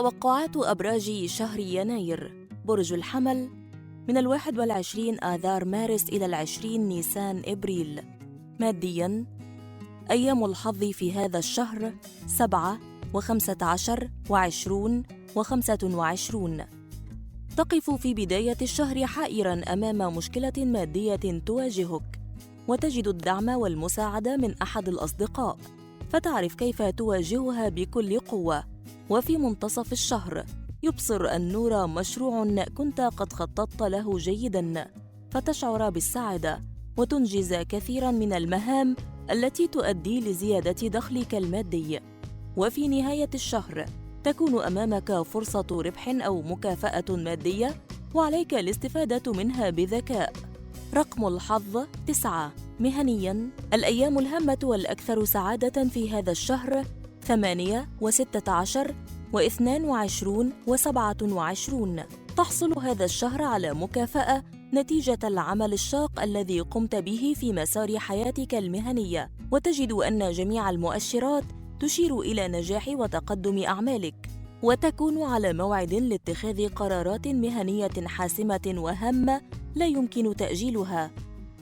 توقعات أبراج شهر يناير. برج الحمل من 21 آذار مارس إلى 20 نيسان إبريل. مادياً، أيام الحظ في هذا الشهر 7 و15 و20 و25. تقف في بداية الشهر حائراً أمام مشكلة مادية تواجهك، وتجد الدعم والمساعدة من أحد الأصدقاء، فتعرف كيف تواجهها بكل قوة. وفي منتصف الشهر يبصر النور مشروع كنت قد خططت له جيداً، فتشعر بالسعادة وتنجز كثيراً من المهام التي تؤدي لزيادة دخلك المادي. وفي نهاية الشهر تكون أمامك فرصة ربح أو مكافأة مادية، وعليك الاستفادة منها بذكاء. رقم الحظ 9. مهنياً، الأيام الهامة والأكثر سعادة في هذا الشهر 8 و16 و22 و27. تحصل هذا الشهر على مكافأة نتيجة العمل الشاق الذي قمت به في مسار حياتك المهنية، وتجد أن جميع المؤشرات تشير إلى نجاح وتقدم أعمالك، وتكون على موعد لاتخاذ قرارات مهنية حاسمة وهامة لا يمكن تأجيلها.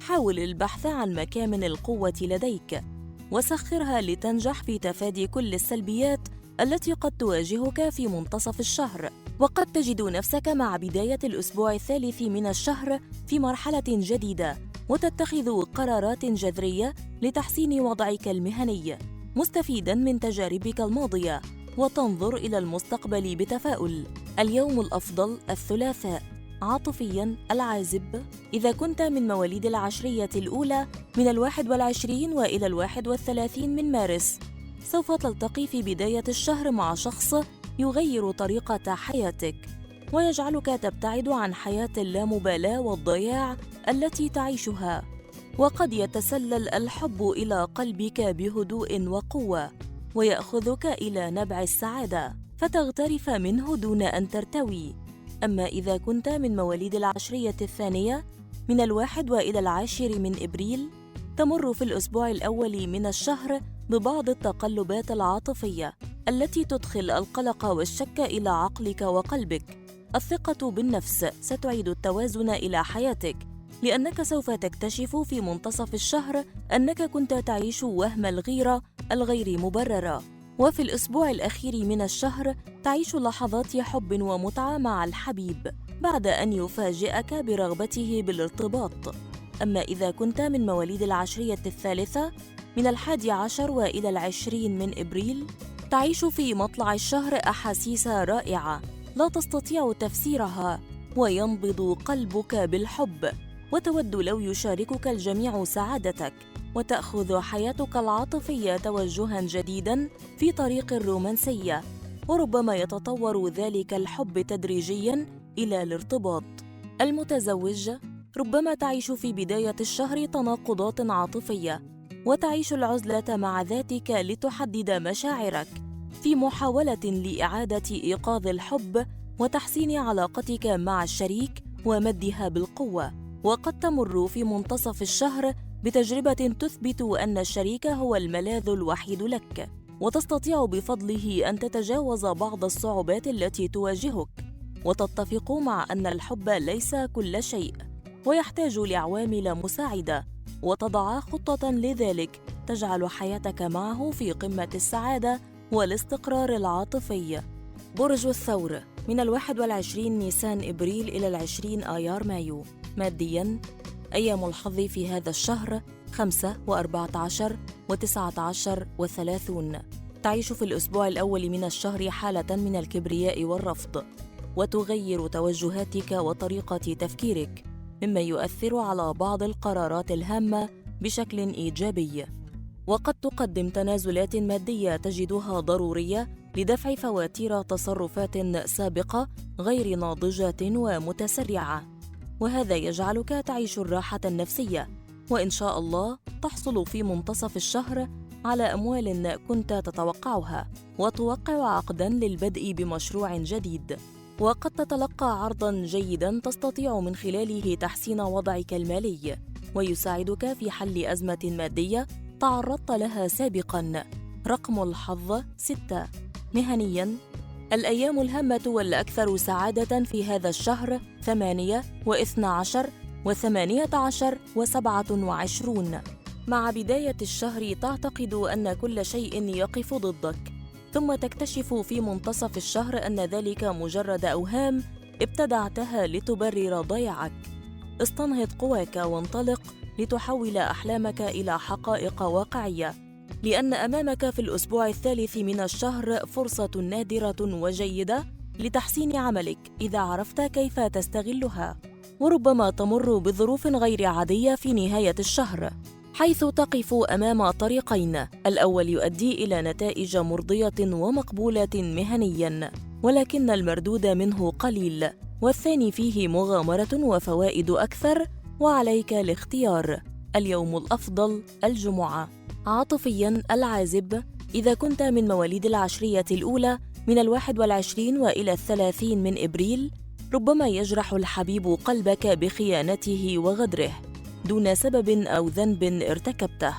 حاول البحث عن مكامن القوة لديك، وسخرها لتنجح في تفادي كل السلبيات التي قد تواجهك في منتصف الشهر. وقد تجد نفسك مع بداية الأسبوع الثالث من الشهر في مرحلة جديدة، وتتخذ قرارات جذرية لتحسين وضعك المهني، مستفيداً من تجاربك الماضية، وتنظر إلى المستقبل بتفاؤل. اليوم الأفضل الثلاثاء. عاطفياً، العازب، إذا كنت من مواليد العشرية الأولى من 21 وإلى 31 من مارس، سوف تلتقي في بداية الشهر مع شخص يغير طريقة حياتك، ويجعلك تبتعد عن حياة اللامبالاة والضياع التي تعيشها. وقد يتسلل الحب إلى قلبك بهدوء وقوة، ويأخذك إلى نبع السعادة فتغترف منه دون أن ترتوي. أما إذا كنت من مواليد العشرية الثانية من 1 وإلى 10 من إبريل، تمر في الأسبوع الأول من الشهر ببعض التقلبات العاطفية التي تدخل القلق والشك إلى عقلك وقلبك. الثقة بالنفس ستعيد التوازن إلى حياتك، لأنك سوف تكتشف في منتصف الشهر أنك كنت تعيش وهم الغيرة الغير مبررة. وفي الأسبوع الأخير من الشهر تعيش لحظات حب ومتعة مع الحبيب بعد أن يفاجئك برغبته بالارتباط. أما إذا كنت من مواليد العشرية الثالثة من 11 وإلى 20 من إبريل، تعيش في مطلع الشهر أحاسيس رائعة لا تستطيع تفسيرها، وينبض قلبك بالحب، وتود لو يشاركك الجميع سعادتك، وتأخذ حياتك العاطفية توجهاً جديداً في طريق الرومانسية، وربما يتطور ذلك الحب تدريجياً إلى الارتباط. المتزوج، ربما تعيش في بداية الشهر تناقضات عاطفية، وتعيش العزلة مع ذاتك لتحدد مشاعرك في محاولة لإعادة إيقاظ الحب وتحسين علاقتك مع الشريك ومدها بالقوة. وقد تمر في منتصف الشهر بتجربة تثبت أن الشريك هو الملاذ الوحيد لك، وتستطيع بفضله أن تتجاوز بعض الصعوبات التي تواجهك، وتتفق مع أن الحب ليس كل شيء ويحتاج لعوامل مساعدة، وتضع خطة لذلك تجعل حياتك معه في قمة السعادة والاستقرار العاطفي. برج الثور، من 21 نيسان إبريل إلى 20 آيار مايو. مادياً، أيام الحظ في هذا الشهر 5 و14 و19 و30. تعيش في الأسبوع الأول من الشهر حالة من الكبرياء والرفض، وتغير توجهاتك وطريقة تفكيرك، مما يؤثر على بعض القرارات الهامة بشكل إيجابي. وقد تقدم تنازلات مادية تجدها ضرورية لدفع فواتير تصرفات سابقة غير ناضجة ومتسرعة، وهذا يجعلك تعيش الراحة النفسية، وإن شاء الله تحصل في منتصف الشهر على أموال كنت تتوقعها، وتوقع عقداً للبدء بمشروع جديد. وقد تتلقى عرضاً جيداً تستطيع من خلاله تحسين وضعك المالي، ويساعدك في حل أزمة مادية تعرضت لها سابقاً. رقم الحظ 6. مهنياً، الأيام الهامة والأكثر سعادة في هذا الشهر 8 و12 و18 و27. مع بداية الشهر تعتقد أن كل شيء يقف ضدك، ثم تكتشف في منتصف الشهر أن ذلك مجرد أوهام ابتدعتها لتبرر ضياعك. استنهض قواك وانطلق لتحول أحلامك إلى حقائق واقعية، لأن أمامك في الأسبوع الثالث من الشهر فرصة نادرة وجيدة لتحسين عملك إذا عرفت كيف تستغلها. وربما تمر بظروف غير عادية في نهاية الشهر، حيث تقف أمام طريقين: الأول يؤدي إلى نتائج مرضية ومقبولة مهنياً ولكن المردود منه قليل، والثاني فيه مغامرة وفوائد أكثر وعليك الاختيار. اليوم الأفضل الجمعة. عاطفياً العازب: إذا كنت من مواليد العشرية الأولى من 21 وإلى 30 من إبريل، ربما يجرح الحبيب قلبك بخيانته وغدره دون سبب أو ذنب ارتكبته،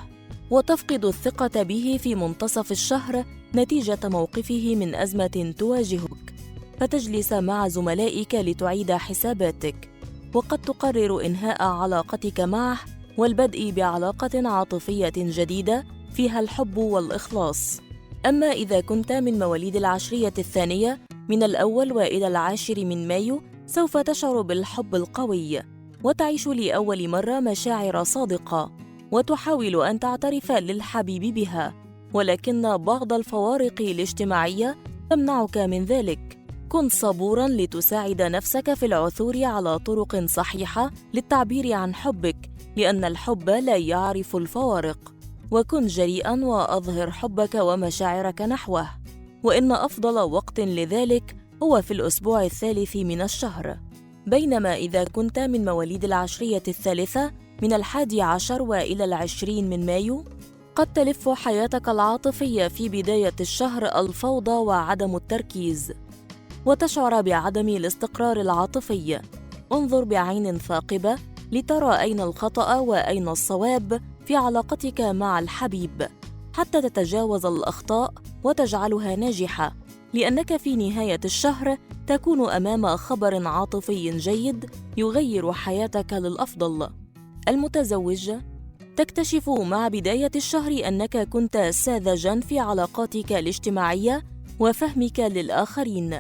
وتفقد الثقة به في منتصف الشهر نتيجة موقفه من أزمة تواجهك، فتجلس مع زملائك لتعيد حساباتك، وقد تقرر إنهاء علاقتك معه والبدء بعلاقة عاطفية جديدة فيها الحب والإخلاص. أما إذا كنت من مواليد العشرية الثانية من 1 وإلى 10 من مايو، سوف تشعر بالحب القوي وتعيش لأول مرة مشاعر صادقة، وتحاول أن تعترف للحبيب بها، ولكن بعض الفوارق الاجتماعية تمنعك من ذلك. كن صبوراً لتساعد نفسك في العثور على طرق صحيحة للتعبير عن حبك، لأن الحب لا يعرف الفوارق. وكن جريئاً وأظهر حبك ومشاعرك نحوه، وإن أفضل وقت لذلك هو في الأسبوع الثالث من الشهر. بينما إذا كنت من مواليد العشرية الثالثة من 11 وإلى 20 من مايو، قد تلف حياتك العاطفية في بداية الشهر الفوضى وعدم التركيز، وتشعر بعدم الاستقرار العاطفي. انظر بعين ثاقبة لترى أين الخطأ وأين الصواب في علاقتك مع الحبيب، حتى تتجاوز الأخطاء وتجعلها ناجحة، لأنك في نهاية الشهر تكون أمام خبر عاطفي جيد يغير حياتك للأفضل. المتزوج: تكتشف مع بداية الشهر أنك كنت ساذجاً في علاقاتك الاجتماعية وفهمك للآخرين،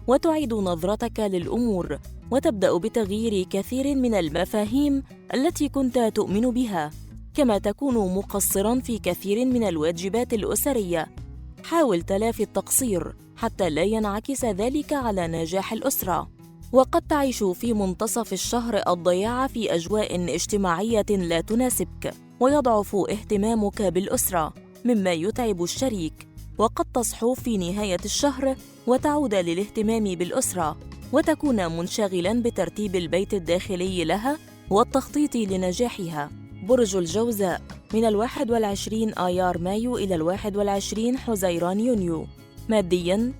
وتعيد نظرتك للأمور، وتبدأ بتغيير كثير من المفاهيم التي كنت تؤمن بها، كما تكون مقصراً في كثير من الواجبات الأسرية. حاول تلافي التقصير حتى لا ينعكس ذلك على نجاح الأسرة. وقد تعيش في منتصف الشهر الضياع في أجواء اجتماعية لا تناسبك، ويضعف اهتمامك بالأسرة مما يتعب الشريك. وقد تصحو في نهاية الشهر وتعود للاهتمام بالأسرة، وتكون منشغلاً بترتيب البيت الداخلي لها والتخطيط لنجاحها. برج الجوزاء: من 21 آيار مايو إلى 21 حزيران يونيو. مادياً: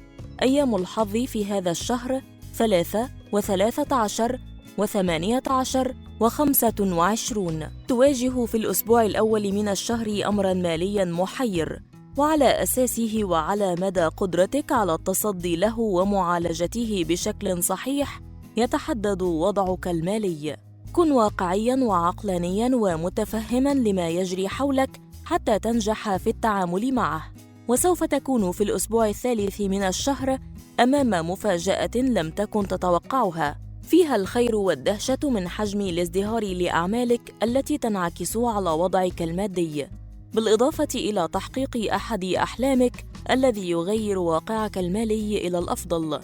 أيام الحظ في هذا الشهر 3 و13 و18 و25. تواجه في الأسبوع الأول من الشهر أمراً مالياً محير، وعلى أساسه وعلى مدى قدرتك على التصدي له ومعالجته بشكل صحيح يتحدد وضعك المالي. كن واقعياً وعقلانياً ومتفهماً لما يجري حولك حتى تنجح في التعامل معه. وسوف تكون في الأسبوع الثالث من الشهر أمام مفاجأة لم تكن تتوقعها، فيها الخير والدهشة من حجم الازدهار لأعمالك التي تنعكس على وضعك المادي، بالإضافة إلى تحقيق أحد أحلامك الذي يغير واقعك المالي إلى الأفضل.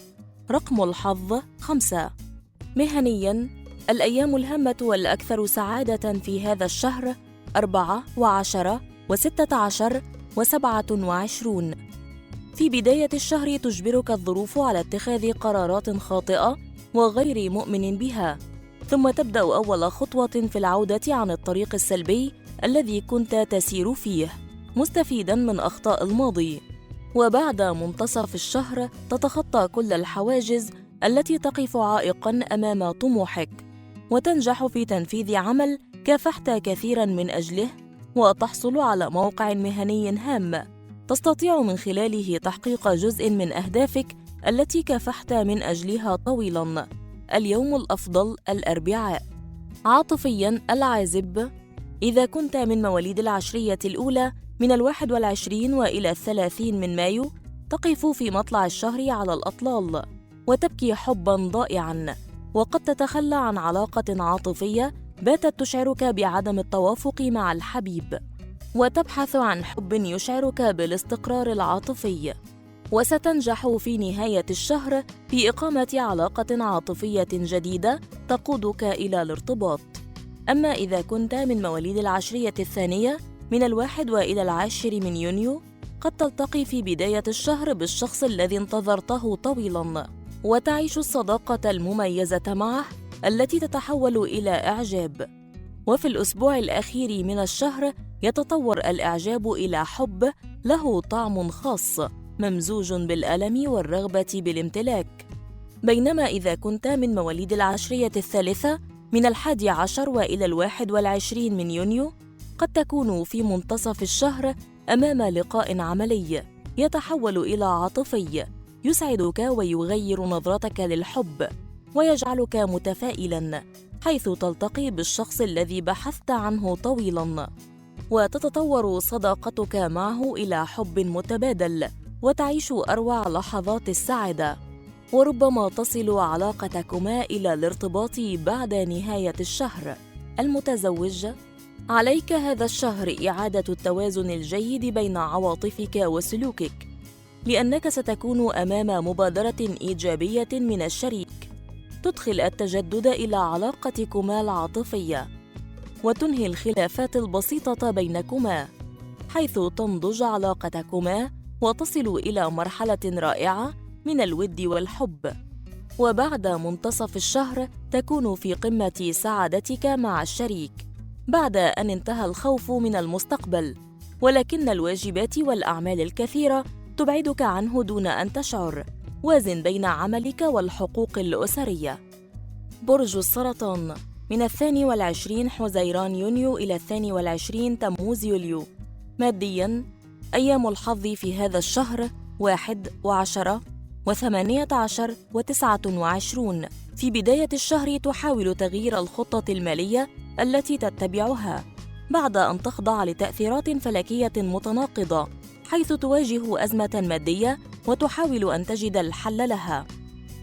رقم الحظ 5. مهنياً: الأيام الهامة والأكثر سعادة في هذا الشهر 4 و10 و16 و27. في بداية الشهر تجبرك الظروف على اتخاذ قرارات خاطئة وغير مؤمن بها، ثم تبدأ أول خطوة في العودة عن الطريق السلبي الذي كنت تسير فيه، مستفيداً من أخطاء الماضي. وبعد منتصف الشهر تتخطى كل الحواجز التي تقف عائقاً أمام طموحك، وتنجح في تنفيذ عمل كافحت كثيراً من أجله، وتحصل على موقع مهني هام تستطيع من خلاله تحقيق جزء من أهدافك التي كافحت من أجلها طويلاً. اليوم الأفضل الأربعاء. عاطفياً العازب، إذا كنت من مواليد العشرية الأولى من 21 وإلى 30 من مايو، تقف في مطلع الشهر على الأطلال وتبكي حباً ضائعاً، وقد تتخلى عن علاقة عاطفية باتت تشعرك بعدم التوافق مع الحبيب، وتبحث عن حب يشعرك بالاستقرار العاطفي، وستنجح في نهاية الشهر في إقامة علاقة عاطفية جديدة تقودك إلى الارتباط. أما إذا كنت من مواليد العشرية الثانية من 1 وإلى 10 من يونيو، قد تلتقي في بداية الشهر بالشخص الذي انتظرته طويلاً، وتعيش الصداقة المميزة معه التي تتحول إلى إعجاب. وفي الأسبوع الأخير من الشهر يتطور الإعجاب إلى حب له طعم خاص ممزوج بالألم والرغبة بالامتلاك. بينما إذا كنت من مواليد العشرية الثالثة من 11 وإلى 21 من يونيو، قد تكون في منتصف الشهر أمام لقاء عملي يتحول إلى عاطفي يسعدك ويغير نظرتك للحب ويجعلك متفائلاً، حيث تلتقي بالشخص الذي بحثت عنه طويلاً، وتتطور صداقتك معه إلى حب متبادل، وتعيش أروع لحظات السعادة، وربما تصل علاقتكما إلى الارتباط بعد نهاية الشهر. المتزوج، عليك هذا الشهر إعادة التوازن الجيد بين عواطفك وسلوكك، لأنك ستكون أمام مبادرة إيجابية من الشريك تدخل التجدد إلى علاقتكما العاطفية وتنهي الخلافات البسيطة بينكما، حيث تنضج علاقتكما وتصل إلى مرحلة رائعة من الود والحب. وبعد منتصف الشهر تكون في قمة سعادتك مع الشريك بعد أن انتهى الخوف من المستقبل، ولكن الواجبات والأعمال الكثيرة تبعدك عنه دون أن تشعر. وازن بين عملك والحقوق الأسرية. برج السرطان، من 22 حزيران يونيو إلى 22 تموز يوليو. مادياً، أيام الحظ في هذا الشهر 1 و10 و18 و29. في بداية الشهر تحاول تغيير الخطة المالية التي تتبعها بعد أن تخضع لتأثيرات فلكية متناقضة، حيث تواجه أزمة مادية وتحاول أن تجد الحل لها.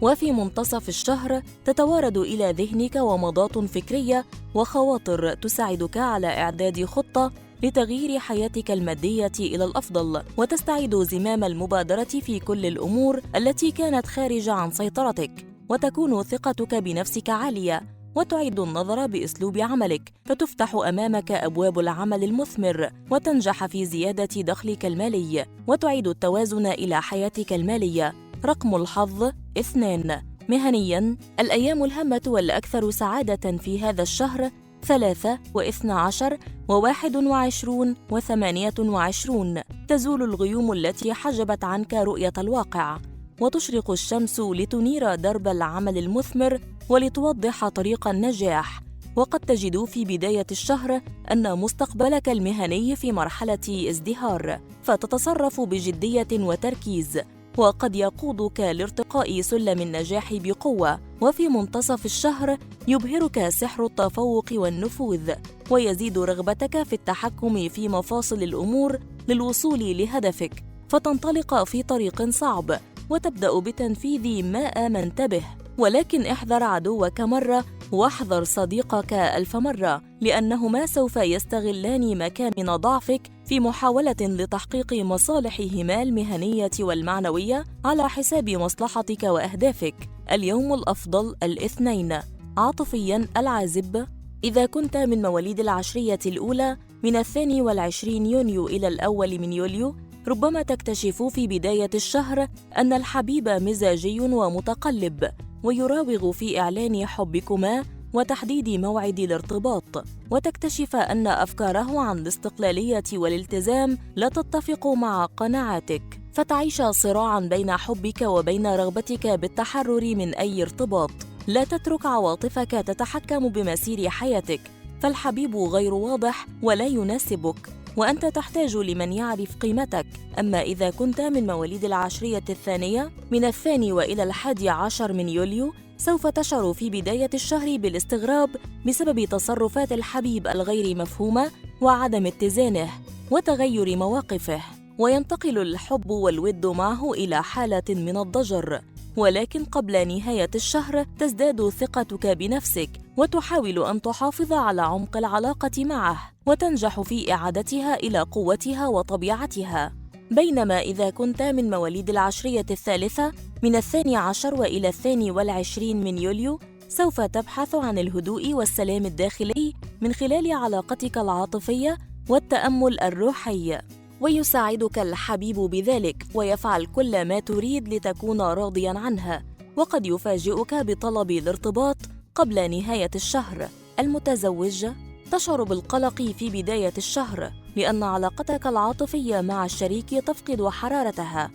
وفي منتصف الشهر تتوارد إلى ذهنك ومضات فكرية وخواطر تساعدك على إعداد خطة لتغيير حياتك المادية إلى الأفضل، وتستعيد زمام المبادرة في كل الأمور التي كانت خارج عن سيطرتك، وتكون ثقتك بنفسك عالية، وتعيد النظر بأسلوب عملك، فتفتح أمامك أبواب العمل المثمر، وتنجح في زيادة دخلك المالي، وتعيد التوازن إلى حياتك المالية. رقم الحظ 2. مهنياً، الأيام الهامة والأكثر سعادة في هذا الشهر 3 و12 و21 و28. تزول الغيوم التي حجبت عنك رؤية الواقع، وتشرق الشمس لتنير درب العمل المثمر ولتوضح طريق النجاح. وقد تجد في بداية الشهر أن مستقبلك المهني في مرحلة ازدهار، فتتصرف بجدية وتركيز، وقد يقودك لارتقاء سلم النجاح بقوة. وفي منتصف الشهر يبهرك سحر التفوق والنفوذ، ويزيد رغبتك في التحكم في مفاصل الأمور للوصول لهدفك، فتنطلق في طريق صعب وتبدأ بتنفيذ ما آمنت به. ولكن احذر عدوك مرة واحذر صديقك 1000 مرة، لأنهما سوف يستغلان مكامن ضعفك في محاولة لتحقيق مصالحهما المهنية والمعنوية على حساب مصلحتك وأهدافك. اليوم الأفضل الاثنين. عاطفياً العازب، إذا كنت من مواليد العشرية الأولى من 22 يونيو إلى 1 من يوليو، ربما تكتشف في بداية الشهر أن الحبيب مزاجي ومتقلب، ويراوغ في إعلان حبكما وتحديد موعد الارتباط، وتكتشف أن أفكاره عن الاستقلالية والالتزام لا تتفق مع قناعاتك، فتعيش صراعاً بين حبك وبين رغبتك بالتحرر من أي ارتباط. لا تترك عواطفك تتحكم بمسير حياتك، فالحبيب غير واضح ولا يناسبك، وأنت تحتاج لمن يعرف قيمتك. أما إذا كنت من مواليد العشرية الثانية من 2 وإلى 11 من يوليو، سوف تشعر في بداية الشهر بالاستغراب بسبب تصرفات الحبيب الغير مفهومة وعدم اتزانه وتغير مواقفه، وينتقل الحب والود معه إلى حالة من الضجر. ولكن قبل نهاية الشهر تزداد ثقتك بنفسك وتحاول أن تحافظ على عمق العلاقة معه وتنجح في إعادتها إلى قوتها وطبيعتها. بينما إذا كنت من مواليد العشرية الثالثة من 12 وإلى 22 من يوليو، سوف تبحث عن الهدوء والسلام الداخلي من خلال علاقتك العاطفية والتأمل الروحي، ويساعدك الحبيب بذلك ويفعل كل ما تريد لتكون راضياً عنها، وقد يفاجئك بطلب الارتباط قبل نهاية الشهر. المتزوج تشعر بالقلق في بداية الشهر لأن علاقتك العاطفية مع الشريك تفقد حرارتها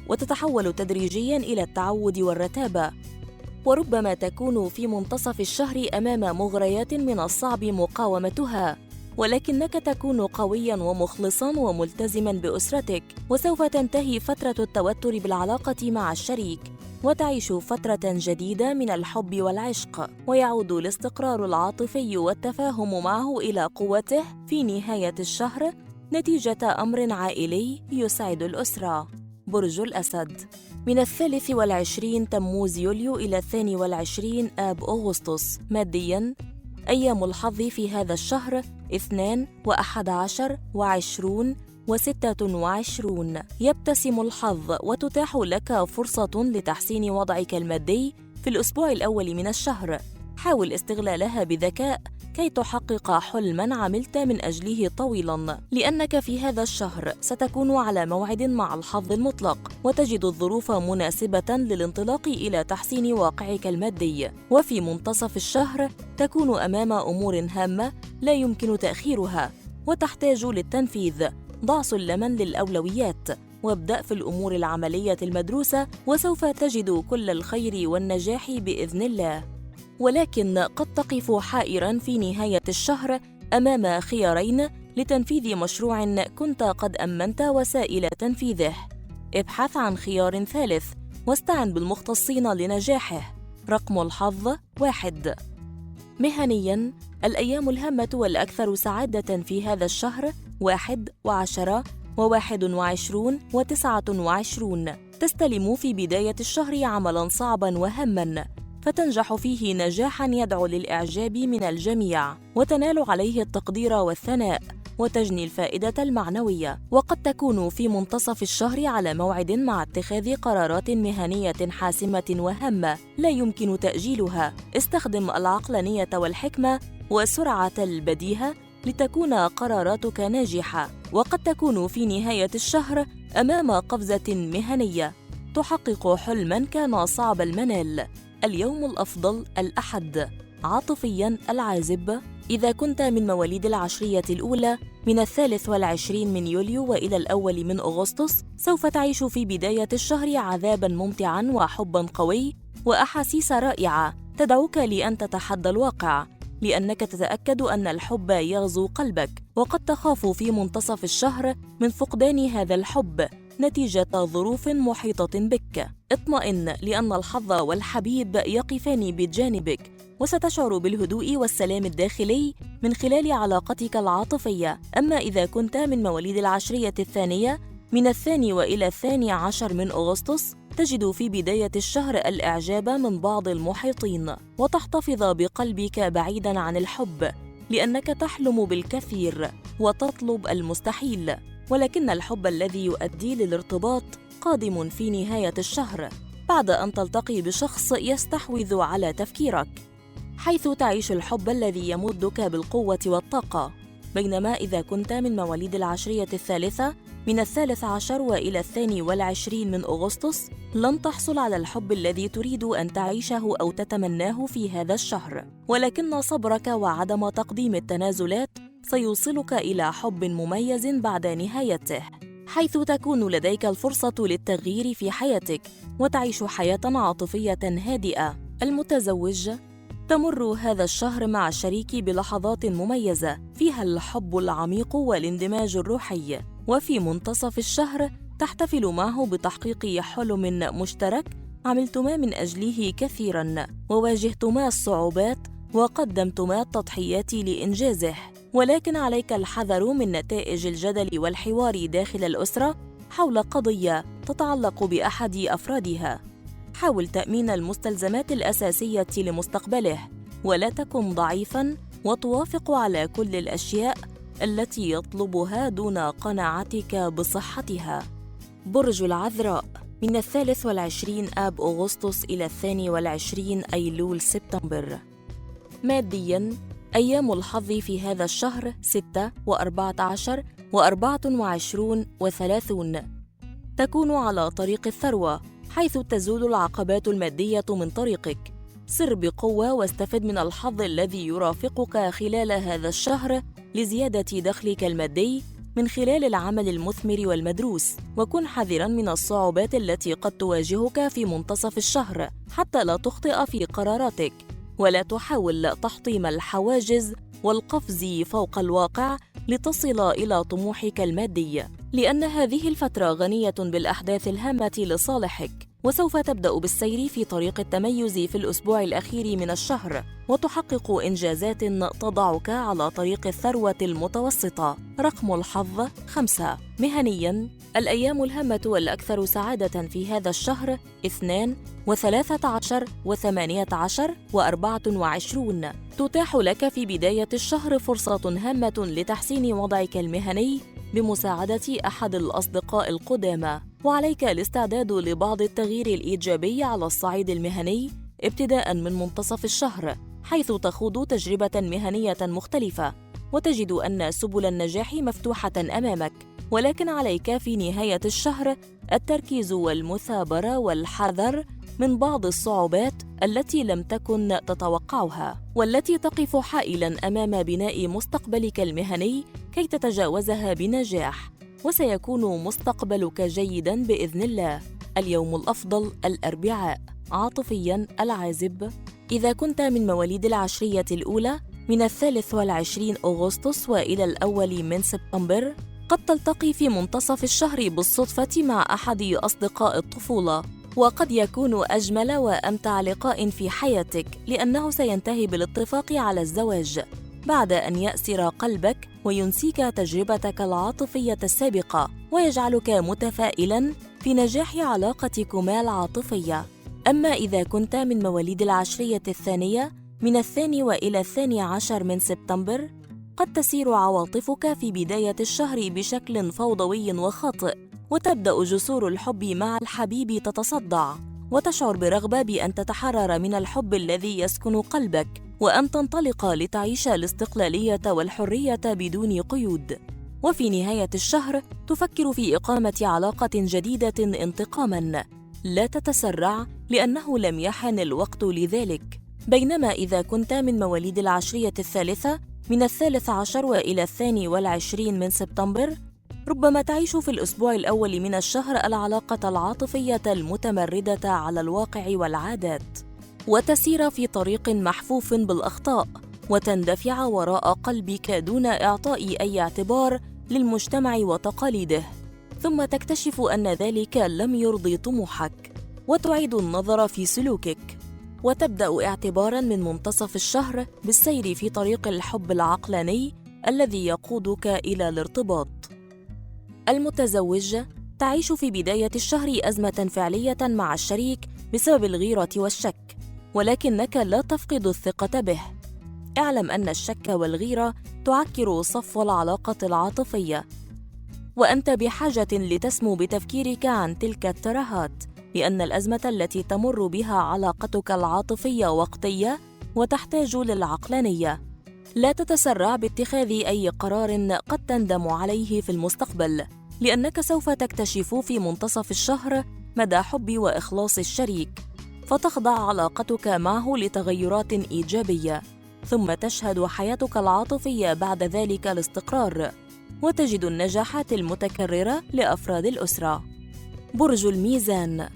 وتتحول تدريجياً إلى التعود والرتابة، وربما تكون في منتصف الشهر أمام مغريات من الصعب مقاومتها، ولكنك تكون قوياً ومخلصاً وملتزماً بأسرتك. وسوف تنتهي فترة التوتر بالعلاقة مع الشريك وتعيش فترة جديدة من الحب والعشق، ويعود الاستقرار العاطفي والتفاهم معه إلى قوته في نهاية الشهر نتيجة أمر عائلي يسعد الأسرة. برج الأسد من 23 تموز يوليو إلى 22 آب أغسطس. مادياً، أيام الحظ في هذا الشهر 2 و11 و20 و26. يبتسم الحظ وتتاح لك فرصة لتحسين وضعك المادي في الأسبوع الأول من الشهر. حاول استغلالها بذكاء كي تحقق حلماً عملت من أجله طويلاً، لأنك في هذا الشهر ستكون على موعد مع الحظ المطلق وتجد الظروف مناسبة للانطلاق إلى تحسين واقعك المادي. وفي منتصف الشهر تكون أمام أمور هامة لا يمكن تأخيرها وتحتاج للتنفيذ. ضع سلماً للأولويات وابدأ في الأمور العملية المدروسة وسوف تجد كل الخير والنجاح بإذن الله. ولكن قد تقف حائراً في نهاية الشهر أمام خيارين لتنفيذ مشروع كنت قد أمنت وسائل تنفيذه. ابحث عن خيار ثالث واستعن بالمختصين لنجاحه. رقم الحظ 1. مهنياً، الأيام الهامة والأكثر سعادة في هذا الشهر 1 و10 و21 و29. تستلم في بداية الشهر عملاً صعباً وهاماً فتنجح فيه نجاحاً يدعو للإعجاب من الجميع وتنال عليه التقدير والثناء وتجني الفائدة المعنوية. وقد تكون في منتصف الشهر على موعد مع اتخاذ قرارات مهنية حاسمة وهامة لا يمكن تأجيلها. استخدم العقلانية والحكمة وسرعة البديهة لتكون قراراتك ناجحة. وقد تكون في نهاية الشهر أمام قفزة مهنية تحقق حلماً كان صعب المنال. اليوم الأفضل الأحد. عاطفياً، العازب، إذا كنت من مواليد العشرية الأولى من 23 من يوليو وإلى الأول من أغسطس، سوف تعيش في بداية الشهر عذاباً ممتعاً وحباً قوي وأحاسيس رائعة تدعوك لأن تتحدى الواقع، لأنك تتأكد أن الحب يغزو قلبك. وقد تخاف في منتصف الشهر من فقدان هذا الحب نتيجة ظروف محيطة بك. اطمئن لأن الحظ والحبيب يقفان بجانبك وستشعر بالهدوء والسلام الداخلي من خلال علاقتك العاطفية. أما إذا كنت من مواليد العشرية الثانية من 2 وإلى 12 من أغسطس، تجد في بداية الشهر الإعجاب من بعض المحيطين وتحتفظ بقلبك بعيداً عن الحب لأنك تحلم بالكثير وتطلب المستحيل، ولكن الحب الذي يؤدي للارتباط قادم في نهاية الشهر بعد أن تلتقي بشخص يستحوذ على تفكيرك، حيث تعيش الحب الذي يمدك بالقوة والطاقة. بينما إذا كنت من مواليد العشرية الثالثة من 13 وإلى 22 من أغسطس، لن تحصل على الحب الذي تريد أن تعيشه أو تتمناه في هذا الشهر، ولكن صبرك وعدم تقديم التنازلات سيوصلك إلى حب مميز بعد نهايته، حيث تكون لديك الفرصة للتغيير في حياتك وتعيش حياة عاطفية هادئة. المتزوج، تمر هذا الشهر مع الشريك بلحظات مميزة فيها الحب العميق والاندماج الروحي، وفي منتصف الشهر تحتفل معه بتحقيق حلم مشترك عملتما من أجله كثيراً، وواجهتما الصعوبات وقدمتما التضحيات لإنجازه، ولكن عليك الحذر من نتائج الجدل والحوار داخل الأسرة حول قضية تتعلق بأحد أفرادها. حاول تأمين المستلزمات الأساسية لمستقبله، ولا تكن ضعيفاً وتوافق على كل الأشياء التي يطلبها دون قناعتك بصحتها. برج العذراء، من 23 آب أغسطس إلى 22 أيلول سبتمبر. مادياً، أيام الحظ في هذا الشهر 6 و14 و24 و30. تكون على طريق الثروة، حيث تزول العقبات المادية من طريقك. سر بقوة واستفد من الحظ الذي يرافقك خلال هذا الشهر لزيادة دخلك المادي من خلال العمل المثمر والمدروس، وكن حذراً من الصعوبات التي قد تواجهك في منتصف الشهر حتى لا تخطئ في قراراتك، ولا تحاول تحطيم الحواجز والقفز فوق الواقع لتصل إلى طموحك المادي، لأن هذه الفترة غنية بالأحداث الهامة لصالحك، وسوف تبدأ بالسير في طريق التميز في الأسبوع الأخير من الشهر، وتحقق إنجازات تضعك على طريق الثروة المتوسطة. رقم الحظ 5. مهنياً، الأيام الهامة والأكثر سعادة في هذا الشهر 2 و13 و18 و24. تتاح لك في بداية الشهر فرصة هامة لتحسين وضعك المهني بمساعدة أحد الأصدقاء القدامى، وعليك الاستعداد لبعض التغيير الإيجابي على الصعيد المهني ابتداءً من منتصف الشهر، حيث تخوض تجربة مهنية مختلفة وتجد أن سبل النجاح مفتوحة أمامك، ولكن عليك في نهاية الشهر التركيز والمثابرة والحذر من بعض الصعوبات التي لم تكن تتوقعها، والتي تقف حائلاً أمام بناء مستقبلك المهني كي تتجاوزها بنجاح، وسيكون مستقبلك جيداً بإذن الله. اليوم الأفضل الأربعاء. عاطفياً، العازب، إذا كنت من مواليد العشرية الأولى من 23 أغسطس وإلى الأول من سبتمبر، قد تلتقي في منتصف الشهر بالصدفة مع أحد أصدقاء الطفولة، وقد يكون أجمل وأمتع لقاء في حياتك، لأنه سينتهي بالاتفاق على الزواج بعد أن يأسر قلبك وينسيك تجربتك العاطفية السابقة، ويجعلك متفائلاً في نجاح علاقتكما العاطفية. أما إذا كنت من مواليد العشرية الثانية من 2 وإلى 12 من سبتمبر، قد تسير عواطفك في بداية الشهر بشكل فوضوي وخاطئ، وتبدأ جسور الحب مع الحبيب تتصدع، وتشعر برغبة بأن تتحرر من الحب الذي يسكن قلبك، وأن تنطلق لتعيش الاستقلالية والحرية بدون قيود. وفي نهاية الشهر تفكر في إقامة علاقة جديدة انتقاماً. لا تتسرع لأنه لم يحن الوقت لذلك. بينما إذا كنت من مواليد العشرية الثالثة من 13 وإلى 22 من سبتمبر، ربما تعيش في الأسبوع الأول من الشهر العلاقة العاطفية المتمردة على الواقع والعادات، وتسير في طريق محفوف بالأخطاء، وتندفع وراء قلبك دون إعطاء أي اعتبار للمجتمع وتقاليده، ثم تكتشف أن ذلك لم يرضي طموحك، وتعيد النظر في سلوكك، وتبدأ اعتباراً من منتصف الشهر بالسير في طريق الحب العقلاني الذي يقودك إلى الارتباط. المتزوج، تعيش في بداية الشهر أزمة فعلية مع الشريك بسبب الغيرة والشك، ولكنك لا تفقد الثقة به. اعلم أن الشك والغيرة تعكر صفو العلاقة العاطفية، وأنت بحاجة لتسمو بتفكيرك عن تلك الترهات، لأن الأزمة التي تمر بها علاقتك العاطفية وقتية وتحتاج للعقلانية. لا تتسرع باتخاذ أي قرار قد تندم عليه في المستقبل، لأنك سوف تكتشف في منتصف الشهر مدى حب وإخلاص الشريك، فتخضع علاقتك معه لتغيرات إيجابية، ثم تشهد حياتك العاطفية بعد ذلك الاستقرار، وتجد النجاحات المتكررة لأفراد الأسرة. برج الميزان،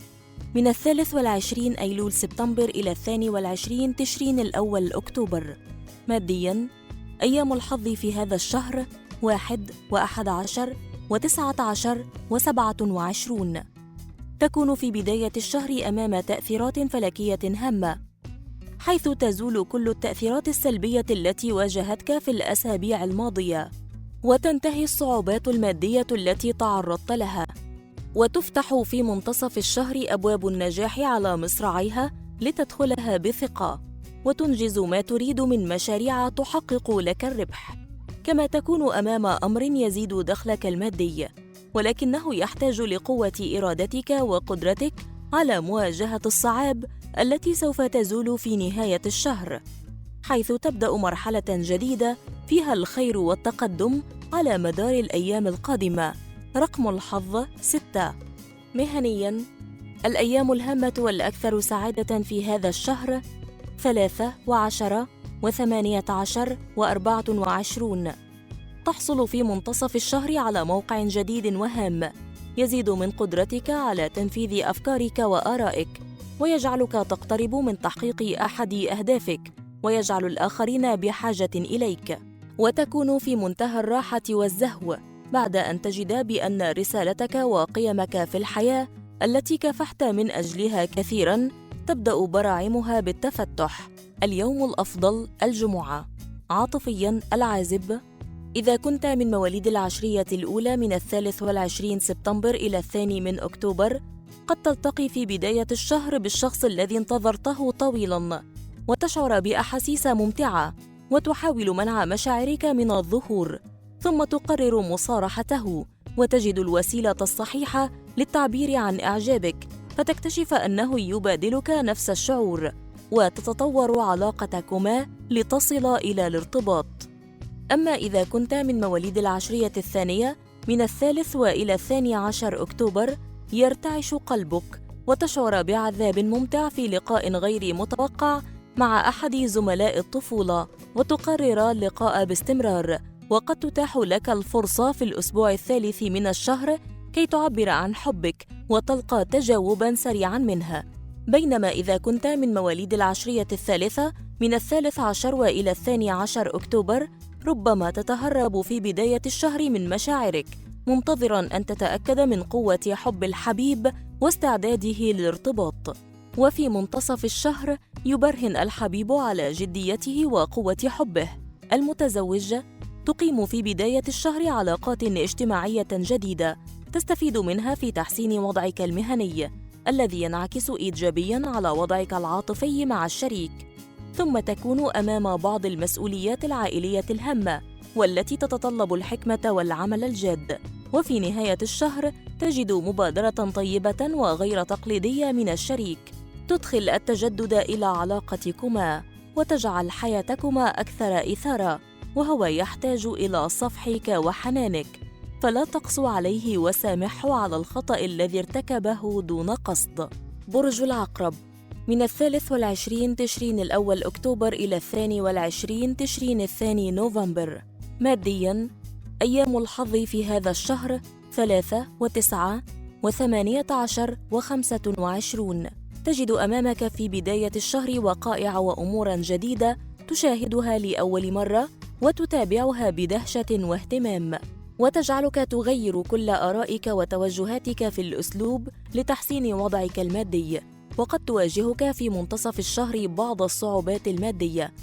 من 23 أيلول سبتمبر إلى 22 تشرين الأول أكتوبر. مادياً، أيام الحظ في هذا الشهر 1 و11 و19 و27. تكون في بداية الشهر أمام تأثيرات فلكية هامة، حيث تزول كل التأثيرات السلبية التي واجهتك في الأسابيع الماضية، وتنتهي الصعوبات المادية التي تعرضت لها، وتفتح في منتصف الشهر أبواب النجاح على مصراعيها لتدخلها بثقة، وتنجز ما تريد من مشاريع تحقق لك الربح. كما تكون أمام أمر يزيد دخلك المادي، ولكنه يحتاج لقوة إرادتك وقدرتك على مواجهة الصعاب التي سوف تزول في نهاية الشهر، حيث تبدأ مرحلة جديدة فيها الخير والتقدم على مدار الأيام القادمة. رقم الحظ 6. مهنياً، الأيام الهامة والأكثر سعادة في هذا الشهر 3 و10 و18 و24. تحصل في منتصف الشهر على موقع جديد وهام يزيد من قدرتك على تنفيذ أفكارك وآرائك، ويجعلك تقترب من تحقيق أحد أهدافك، ويجعل الآخرين بحاجة إليك. وتكون في منتهى الراحة والزهو بعد أن تجد بأن رسالتك وقيمك في الحياة التي كافحت من أجلها كثيراً تبدأ براعمها بالتفتح. اليوم الأفضل الجمعة. عاطفياً، العازب، إذا كنت من مواليد العشرية الأولى من 23 سبتمبر إلى 2 أكتوبر، قد تلتقي في بداية الشهر بالشخص الذي انتظرته طويلاً، وتشعر بأحاسيس ممتعة، وتحاول منع مشاعرك من الظهور، ثم تقرر مصارحته، وتجد الوسيلة الصحيحة للتعبير عن إعجابك، فتكتشف أنه يبادلك نفس الشعور، وتتطور علاقتكما لتصل إلى الارتباط. أما إذا كنت من مواليد العشرية الثانية من 3 وإلى 12 أكتوبر، يرتعش قلبك، وتشعر بعذاب ممتع في لقاء غير متوقع مع أحد زملاء الطفولة، وتقرر اللقاء باستمرار، وقد تتاح لك الفرصة في الأسبوع الثالث من الشهر كي تعبر عن حبك وتلقى تجاوباً سريعاً منها. بينما إذا كنت من مواليد العشرية الثالثة من 13 وإلى 12 أكتوبر، ربما تتهرب في بداية الشهر من مشاعرك، منتظراً أن تتأكد من قوة حب الحبيب واستعداده للارتباط. وفي منتصف الشهر يبرهن الحبيب على جديته وقوة حبه. المتزوج، تقيم في بداية الشهر علاقات اجتماعية جديدة تستفيد منها في تحسين وضعك المهني، الذي ينعكس إيجابياً على وضعك العاطفي مع الشريك. ثم تكون أمام بعض المسؤوليات العائلية الهامة والتي تتطلب الحكمة والعمل الجاد. وفي نهاية الشهر تجد مبادرة طيبة وغير تقليدية من الشريك تدخل التجدد إلى علاقتكما، وتجعل حياتكما أكثر إثارة، وهو يحتاج إلى صفحك وحنانك، فلا تقسو عليه وسامحه على الخطأ الذي ارتكبه دون قصد. برج العقرب، من 23 تشرين الأول أكتوبر إلى 22 تشرين الثاني نوفمبر. مادياً، أيام الحظ في هذا الشهر 3 و9 و18 و25. تجد أمامك في بداية الشهر وقائع وأموراً جديدة تشاهدها لأول مرة وتتابعها بدهشة واهتمام، وتجعلك تغير كل آرائك وتوجهاتك في الأسلوب لتحسين وضعك المادي. وقد تواجهك في منتصف الشهر بعض الصعوبات المادية،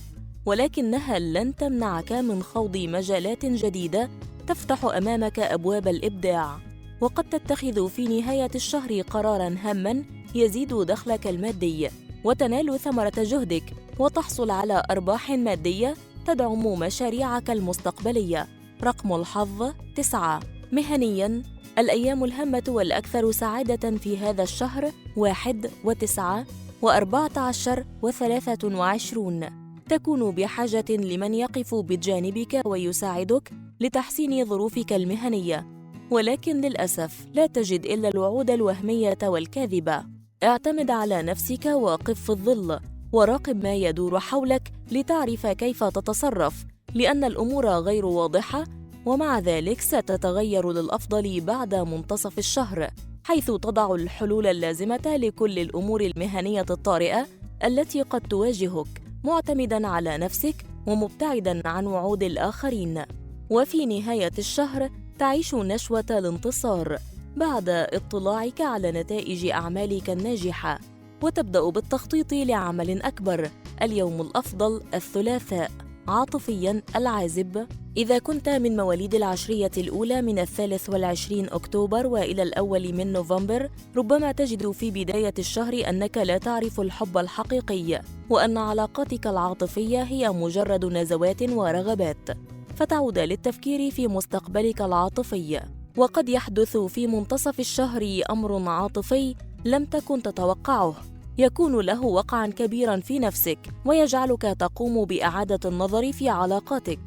ولكنها لن تمنعك من خوض مجالات جديدة تفتح أمامك أبواب الإبداع. وقد تتخذ في نهاية الشهر قراراً هاماً يزيد دخلك المادي، وتنال ثمرة جهدك، وتحصل على أرباح مادية تدعم مشاريعك المستقبلية. رقم الحظ 9. مهنياً، الأيام الهامة والأكثر سعادة في هذا الشهر 1 و9 و14 و23. تكون بحاجة لمن يقف بجانبك ويساعدك لتحسين ظروفك المهنية، ولكن للأسف لا تجد إلا الوعود الوهمية والكاذبة. اعتمد على نفسك وقف في الظل، وراقب ما يدور حولك لتعرف كيف تتصرف، لأن الأمور غير واضحة، ومع ذلك ستتغير للأفضل بعد منتصف الشهر. حيث تضع الحلول اللازمة لكل الأمور المهنية الطارئة التي قد تواجهك، معتمداً على نفسك ومبتعداً عن وعود الآخرين. وفي نهاية الشهر تعيش نشوة الانتصار بعد اطلاعك على نتائج أعمالك الناجحة، وتبدأ بالتخطيط لعمل أكبر. اليوم الأفضل الثلاثاء. عاطفياً العازب. إذا كنت من مواليد العشرية الأولى من 23 أكتوبر وإلى 1 من نوفمبر، ربما تجد في بداية الشهر أنك لا تعرف الحب الحقيقي، وأن علاقاتك العاطفية هي مجرد نزوات ورغبات، فتعود للتفكير في مستقبلك العاطفي. وقد يحدث في منتصف الشهر أمر عاطفي لم تكن تتوقعه، يكون له وقعاً كبيراً في نفسك ويجعلك تقوم بإعادة النظر في علاقاتك،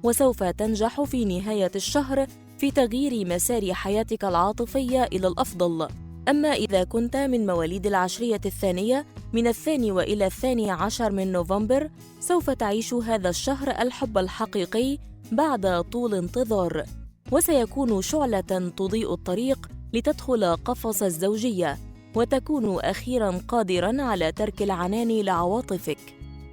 وسوف تنجح في نهاية الشهر في تغيير مسار حياتك العاطفية إلى الأفضل. أما إذا كنت من مواليد العشرية الثانية من 2 وإلى 12 من نوفمبر، سوف تعيش هذا الشهر الحب الحقيقي بعد طول انتظار، وسيكون شعلة تضيء الطريق لتدخل قفص الزوجية، وتكون أخيراً قادراً على ترك العنان لعواطفك.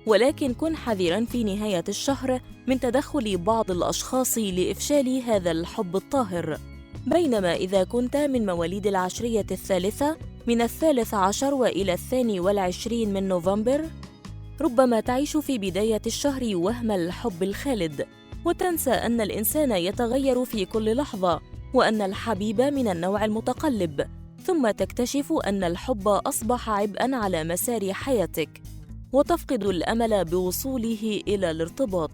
ولكن كن حذراً في نهاية الشهر من تدخل بعض الأشخاص لإفشال هذا الحب الطاهر. بينما إذا كنت من مواليد العشرية الثالثة من 13 وإلى 22 من نوفمبر، ربما تعيش في بداية الشهر وهم الحب الخالد، وتنسى أن الإنسان يتغير في كل لحظة، وأن الحبيب من النوع المتقلب، ثم تكتشف أن الحب أصبح عبئاً على مسار حياتك، وتفقد الأمل بوصوله إلى الارتباط.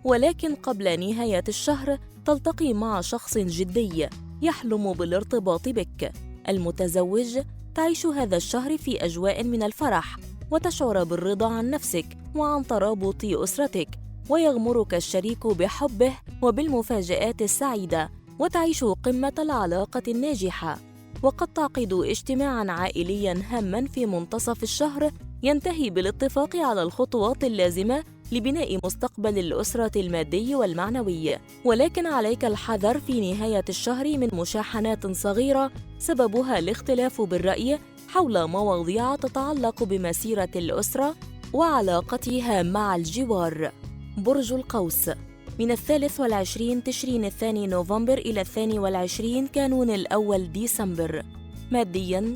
ولكن قبل نهاية الشهر تلتقي مع شخص جدي يحلم بالارتباط بك. المتزوج تعيش هذا الشهر في أجواء من الفرح، وتشعر بالرضا عن نفسك وعن ترابط أسرتك، ويغمرك الشريك بحبه وبالمفاجآت السعيدة، وتعيش قمة العلاقة الناجحة. وقد تعقد اجتماعاً عائلياً هاماً في منتصف الشهر ينتهي بالاتفاق على الخطوات اللازمة لبناء مستقبل الأسرة المادي والمعنوي. ولكن عليك الحذر في نهاية الشهر من مشاحنات صغيرة سببها الاختلاف بالرأي حول مواضيع تتعلق بمسيرة الأسرة وعلاقتها مع الجوار. برج القوس. من 23 تشرين الثاني نوفمبر إلى 22 كانون الأول ديسمبر. مادياً،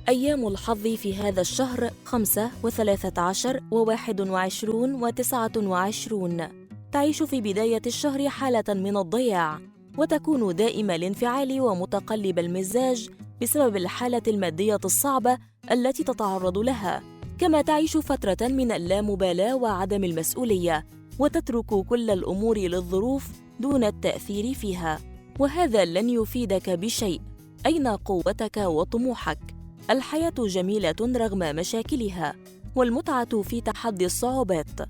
أيام الحظ في هذا الشهر 5 و13 و21 و29. تعيش في بداية الشهر حالة من الضياع، وتكون دائم الانفعال ومتقلب المزاج بسبب الحالة المادية الصعبة التي تتعرض لها، كما تعيش فترة من اللامبالاة وعدم المسؤولية، وتترك كل الأمور للظروف دون التأثير فيها، وهذا لن يفيدك بشيء. أين قوتك وطموحك؟ الحياة جميلة رغم مشاكلها، والمتعة في تحدي الصعوبات،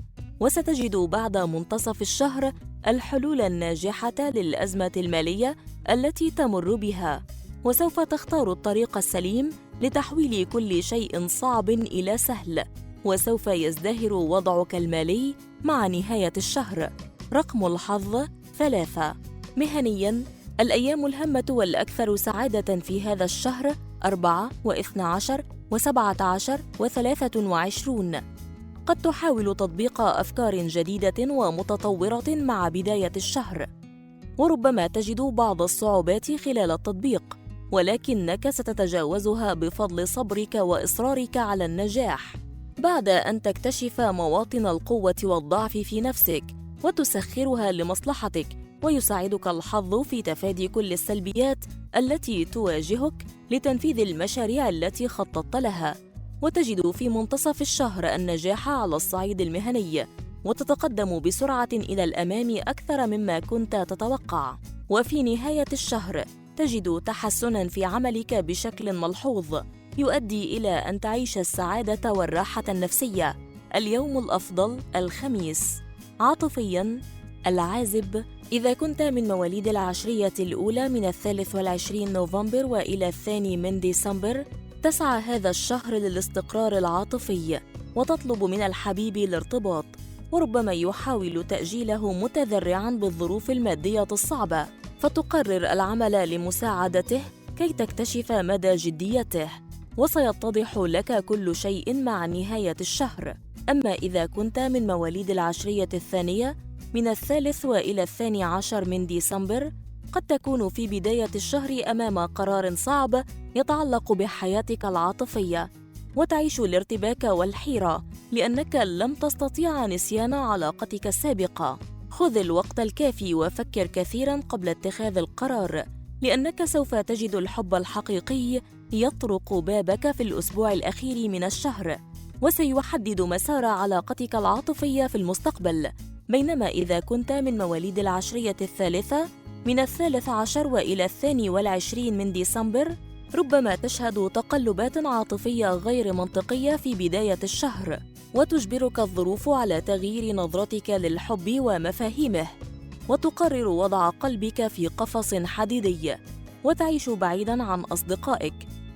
وستجد بعد منتصف الشهر الحلول الناجحة للأزمة المالية التي تمر بها، وسوف تختار الطريق السليم لتحويل كل شيء صعب إلى سهل، وسوف يزدهر وضعك المالي مع نهاية الشهر. رقم الحظ 3. مهنياً، الأيام الهامة والأكثر سعادة في هذا الشهر 4 و12 و17 و23. قد تحاول تطبيق أفكار جديدة ومتطورة مع بداية الشهر، وربما تجد بعض الصعوبات خلال التطبيق، ولكنك ستتجاوزها بفضل صبرك وإصرارك على النجاح. بعد أن تكتشف مواطن القوة والضعف في نفسك وتسخرها لمصلحتك، ويساعدك الحظ في تفادي كل السلبيات التي تواجهك لتنفيذ المشاريع التي خططت لها، وتجد في منتصف الشهر النجاح على الصعيد المهني، وتتقدم بسرعة إلى الأمام أكثر مما كنت تتوقع. وفي نهاية الشهر تجد تحسناً في عملك بشكل ملحوظ يؤدي إلى أن تعيش السعادة والراحة النفسية. اليوم الأفضل الخميس. عاطفياً، العازب. إذا كنت من مواليد العشرية الأولى من 23 نوفمبر وإلى 2 من ديسمبر، تسعى هذا الشهر للاستقرار العاطفي، وتطلب من الحبيب الارتباط، وربما يحاول تأجيله متذرعاً بالظروف المادية الصعبة، فتقرر العمل لمساعدته كي تكتشف مدى جديته، وسيتضح لك كل شيء مع نهاية الشهر. أما إذا كنت من مواليد العشرية الثانية من 3 وإلى 12 من ديسمبر، قد تكون في بداية الشهر أمام قرار صعب يتعلق بحياتك العاطفية، وتعيش الارتباك والحيرة لأنك لم تستطيع نسيان علاقتك السابقة. خذ الوقت الكافي وفكر كثيراً قبل اتخاذ القرار، لأنك سوف تجد الحب الحقيقي يطرق بابك في الأسبوع الأخير من الشهر، وسيحدد مسار علاقتك العاطفية في المستقبل. بينما إذا كنت من مواليد العشرية الثالثة من 13 وإلى 22 من ديسمبر، ربما تشهد تقلبات عاطفية غير منطقية في بداية الشهر، وتجبرك الظروف على تغيير نظرتك للحب ومفاهيمه، وتقرر وضع قلبك في قفص حديدي وتعيش بعيداً عن أصدقائك.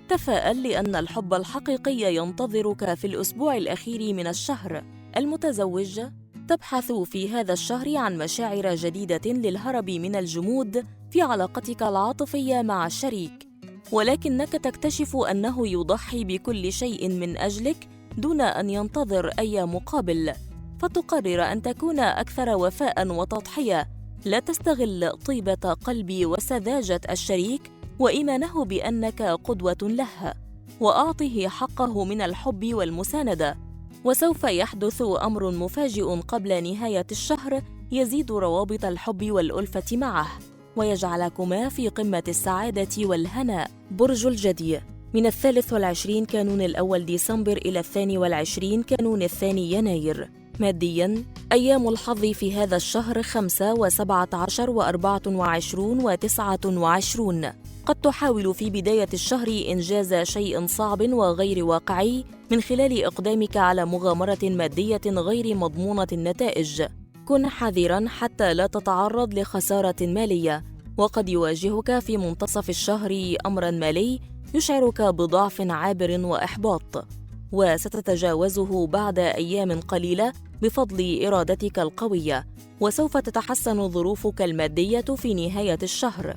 تفاءل لأن الحب الحقيقي ينتظرك في الأسبوع الأخير من الشهر. المتزوج، تبحث في هذا الشهر عن مشاعر جديدة للهرب من الجمود في علاقتك العاطفية مع الشريك، ولكنك تكتشف أنه يضحي بكل شيء من أجلك دون أن ينتظر أي مقابل، فتقرر أن تكون أكثر وفاء وتضحية. لا تستغل طيبة قلب وسذاجة الشريك وإيمانه بأنك قدوة له، وأعطه حقه من الحب والمساندة. وسوف يحدث أمر مفاجئ قبل نهاية الشهر يزيد روابط الحب والألفة معه، ويجعلكما في قمة السعادة والهناء. برج الجدي، من 23 كانون الأول ديسمبر إلى 22 كانون الثاني يناير. مادياً، أيام الحظ في هذا الشهر 5 و17 و24 و29. قد تحاول في بداية الشهر إنجاز شيء صعب وغير واقعي من خلال إقدامك على مغامرة مادية غير مضمونة النتائج. كن حذراً حتى لا تتعرض لخسارة مالية، وقد يواجهك في منتصف الشهر أمراً مالي يشعرك بضعف عابر وإحباط، وستتجاوزه بعد أيام قليلة بفضل إرادتك القوية، وسوف تتحسن ظروفك المادية في نهاية الشهر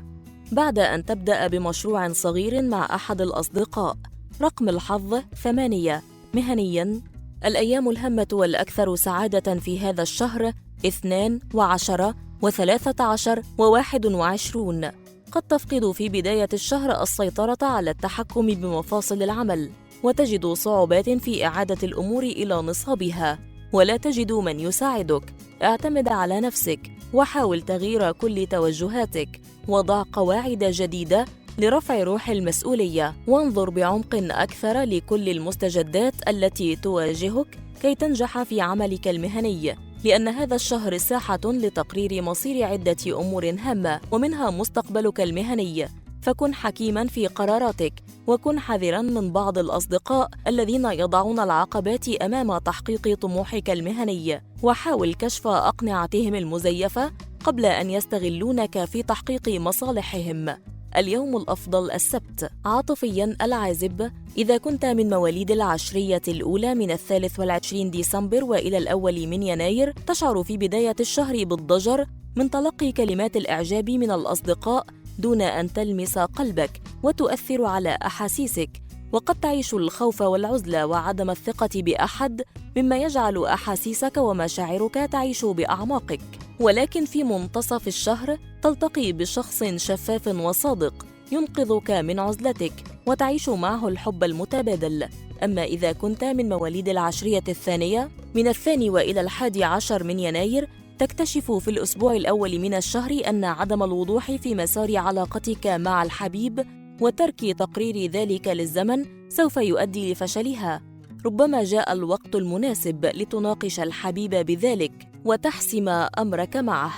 بعد أن تبدأ بمشروع صغير مع أحد الأصدقاء. رقم الحظ 8. مهنياً، الأيام الهامة والأكثر سعادة في هذا الشهر 2 و10 و13 و21. قد تفقد في بداية الشهر السيطرة على التحكم بمفاصل العمل، وتجد صعوبات في إعادة الأمور إلى نصابها، ولا تجد من يساعدك. اعتمد على نفسك وحاول تغيير كل توجهاتك، وضع قواعد جديدة لرفع روح المسؤولية، وانظر بعمق أكثر لكل المستجدات التي تواجهك كي تنجح في عملك المهني، لأن هذا الشهر ساحة لتقرير مصير عدة أمور هامة ومنها مستقبلك المهني. فكن حكيماً في قراراتك، وكن حذراً من بعض الأصدقاء الذين يضعون العقبات أمام تحقيق طموحك المهني، وحاول كشف أقنعتهم المزيفة قبل أن يستغلونك في تحقيق مصالحهم. اليوم الأفضل السبت. عاطفياً، العازب، إذا كنت من مواليد العشرية الأولى من 23 ديسمبر وإلى الأول من يناير، تشعر في بداية الشهر بالضجر من تلقي كلمات الإعجاب من الأصدقاء دون أن تلمس قلبك وتؤثر على أحاسيسك، وقد تعيش الخوف والعزلة وعدم الثقة بأحد مما يجعل أحاسيسك ومشاعرك تعيش بأعماقك. ولكن في منتصف الشهر تلتقي بشخص شفاف وصادق ينقذك من عزلتك وتعيش معه الحب المتبادل. أما إذا كنت من مواليد العشرية الثانية من 2 وإلى 11 من يناير، تكتشف في الأسبوع الأول من الشهر أن عدم الوضوح في مسار علاقتك مع الحبيب وترك تقرير ذلك للزمن سوف يؤدي لفشلها. ربما جاء الوقت المناسب لتناقش الحبيب بذلك وتحسم أمرك معه،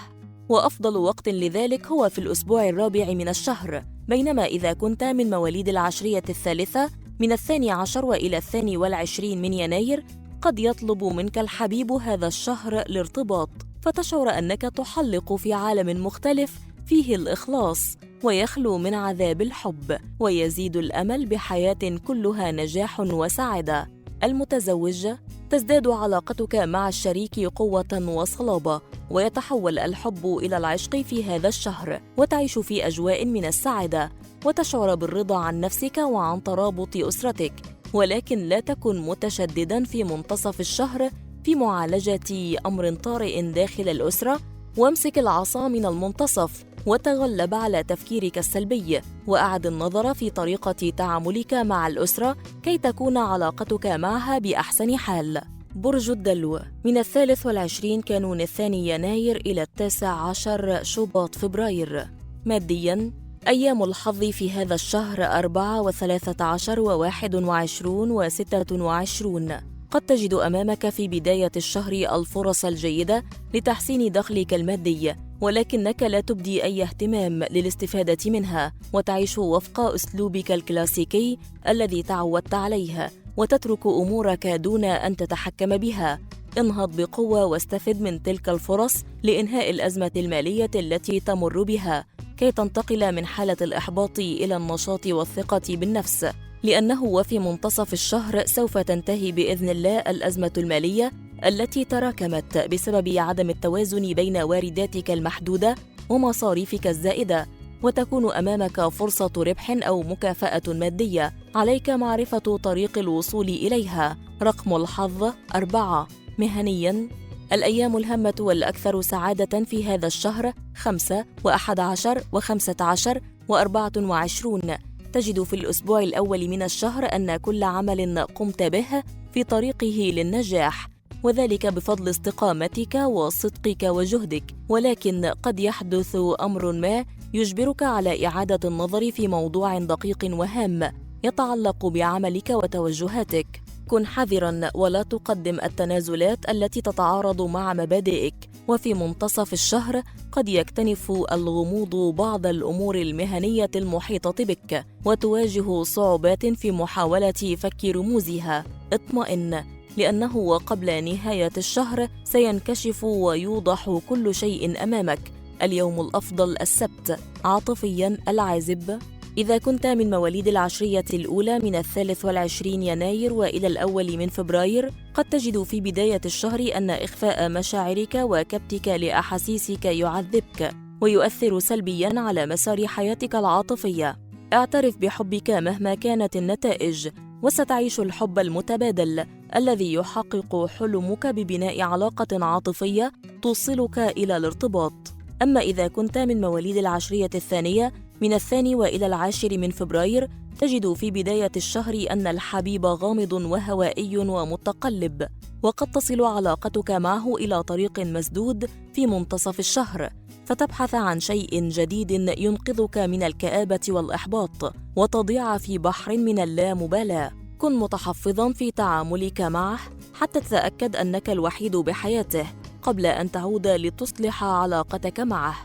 وأفضل وقت لذلك هو في الأسبوع الرابع من الشهر. بينما إذا كنت من مواليد العشرية الثالثة من 12 وإلى 22 من يناير، قد يطلب منك الحبيب هذا الشهر الارتباط، فتشعر أنك تحلق في عالم مختلف فيه الإخلاص ويخلو من عذاب الحب، ويزيد الأمل بحياة كلها نجاح وسعادة. المتزوج، تزداد علاقتك مع الشريك قوة وصلابة، ويتحول الحب إلى العشق في هذا الشهر، وتعيش في أجواء من السعادة. وتشعر بالرضا عن نفسك وعن ترابط أسرتك، ولكن لا تكن متشدداً في منتصف الشهر في معالجة أمر طارئ داخل الأسرة، وامسك العصا من المنتصف وتغلب على تفكيرك السلبي، وأعد النظر في طريقة تعاملك مع الأسرة كي تكون علاقتك معها بأحسن حال. برج الدلو، من 23 كانون 2 يناير إلى 19 شباط فبراير. مادياً، أيام الحظ في هذا الشهر 4 و13 و21 و26. قد تجد أمامك في بداية الشهر الفرص الجيدة لتحسين دخلك المادي، ولكنك لا تبدي أي اهتمام للاستفادة منها، وتعيش وفق أسلوبك الكلاسيكي الذي تعودت عليه، وتترك أمورك دون أن تتحكم بها. انهض بقوة واستفد من تلك الفرص لإنهاء الأزمة المالية التي تمر بها، كي تنتقل من حالة الإحباط إلى النشاط والثقة بالنفس، لأنه وفي منتصف الشهر سوف تنتهي بإذن الله الأزمة المالية التي تراكمت بسبب عدم التوازن بين وارداتك المحدودة ومصاريفك الزائدة، وتكون أمامك فرصة ربح أو مكافأة مادية. عليك معرفة طريق الوصول إليها. رقم الحظ 4. مهنياً، الأيام الهامة والأكثر سعادة في هذا الشهر 5 و11 و15 و24. تجد في الأسبوع الأول من الشهر أن كل عمل قمت به في طريقه للنجاح، وذلك بفضل استقامتك وصدقك وجهدك، ولكن قد يحدث أمر ما يجبرك على إعادة النظر في موضوع دقيق وهام يتعلق بعملك وتوجهاتك. كن حذراً ولا تقدم التنازلات التي تتعارض مع مبادئك. وفي منتصف الشهر قد يكتنف الغموض بعض الأمور المهنية المحيطة بك، وتواجه صعوبات في محاولة فك رموزها. اطمئن، لأنه وقبل نهاية الشهر سينكشف ويوضح كل شيء أمامك. اليوم الأفضل السبت. عاطفياً، العازب، إذا كنت من مواليد العشرية الأولى من 23 يناير وإلى الأول من فبراير، قد تجد في بداية الشهر أن إخفاء مشاعرك وكبتك لأحاسيسك يعذبك ويؤثر سلبياً على مسار حياتك العاطفية. اعترف بحبك مهما كانت النتائج، وستعيش الحب المتبادل الذي يحقق حلمك ببناء علاقة عاطفية توصلك إلى الارتباط. أما إذا كنت من مواليد العشرية الثانية من 2 وإلى 10 من فبراير، تجد في بداية الشهر أن الحبيب غامض وهوائي ومتقلب، وقد تصل علاقتك معه إلى طريق مسدود في منتصف الشهر، فتبحث عن شيء جديد ينقذك من الكآبة والإحباط، وتضيع في بحر من اللامبالاة. كن متحفظاً في تعاملك معه حتى تتأكد أنك الوحيد بحياته قبل أن تعود لتصلح علاقتك معه.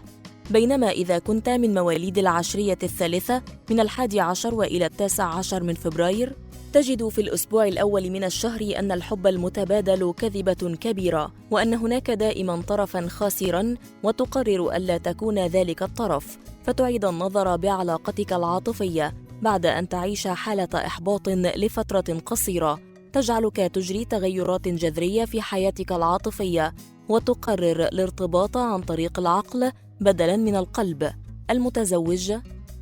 بينما إذا كنت من مواليد العشرية الثالثة من 11 وإلى 19 من فبراير، تجد في الأسبوع الأول من الشهر أن الحب المتبادل كذبة كبيرة، وأن هناك دائما طرفا خاسرا، وتقرر ألا تكون ذلك الطرف، فتعيد النظر بعلاقتك العاطفية بعد أن تعيش حالة إحباط لفترة قصيرة تجعلك تجري تغيرات جذرية في حياتك العاطفية، وتقرر الارتباط عن طريق العقل بدلاً من القلب. المتزوج،